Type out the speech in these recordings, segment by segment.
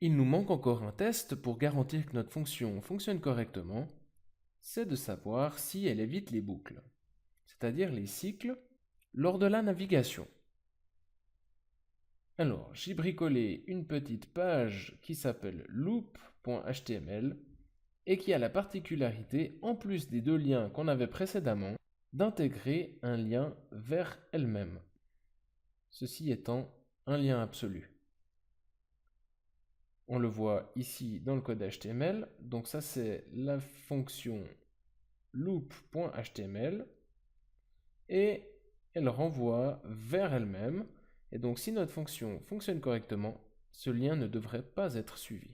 Il nous manque encore un test pour garantir que notre fonction fonctionne correctement, c'est de savoir si elle évite les boucles, c'est-à-dire les cycles, lors de la navigation. Alors, j'ai bricolé une petite page qui s'appelle loop.html et qui a la particularité, en plus des deux liens qu'on avait précédemment, d'intégrer un lien vers elle-même. Ceci étant un lien absolu. On le voit ici dans le code HTML. Donc ça, c'est la fonction loop.html et elle renvoie vers elle-même. Et donc si notre fonction fonctionne correctement, ce lien ne devrait pas être suivi.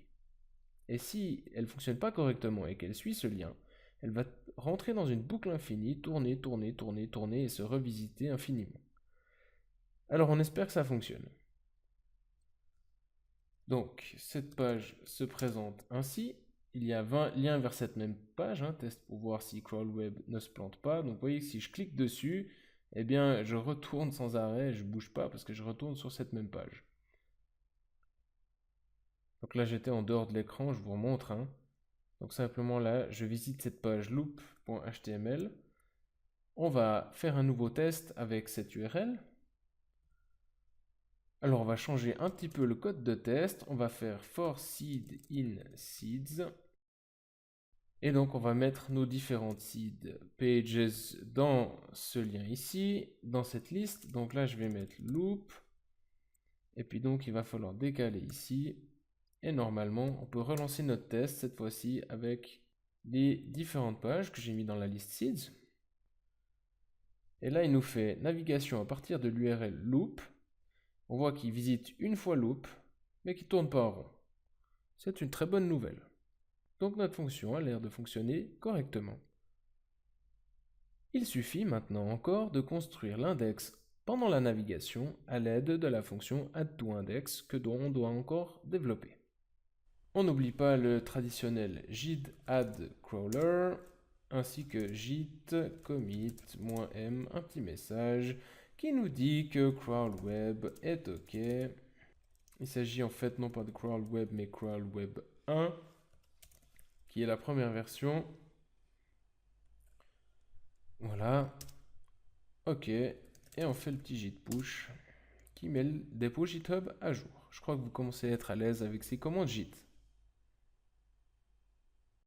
Et si elle ne fonctionne pas correctement et qu'elle suit ce lien, elle va rentrer dans une boucle infinie, tourner, tourner, tourner, tourner et se revisiter infiniment. Alors on espère que ça fonctionne. Donc cette page se présente ainsi. Il y a 20 liens vers cette même page, test pour voir si CrawlWeb ne se plante pas. Donc vous voyez que si je clique dessus, eh bien je retourne sans arrêt, je ne bouge pas parce que je retourne sur cette même page. Donc là j'étais en dehors de l'écran, je vous remontre. Donc simplement là, je visite cette page loop.html. On va faire un nouveau test avec cette URL. Alors on va changer un petit peu le code de test. On va faire for seed in seeds. Et donc on va mettre nos différentes seed pages dans ce lien ici, dans cette liste. Donc là je vais mettre loop. Et puis donc il va falloir décaler ici. Et normalement on peut relancer notre test cette fois-ci avec les différentes pages que j'ai mis dans la liste seeds. Et là il nous fait navigation à partir de l'URL loop. On voit qu'il visite une fois loop, mais qu'il ne tourne pas en rond. C'est une très bonne nouvelle. Donc notre fonction a l'air de fonctionner correctement. Il suffit maintenant encore de construire l'index pendant la navigation à l'aide de la fonction addToIndex que on doit encore développer. On n'oublie pas le traditionnel git add crawler ainsi que git commit-m, un petit message qui nous dit que CrawlWeb est OK. Il s'agit en fait non pas de CrawlWeb mais CrawlWeb 1 qui est la première version. Voilà. OK. Et on fait le petit git push qui met le dépôt GitHub à jour. Je crois que vous commencez à être à l'aise avec ces commandes git.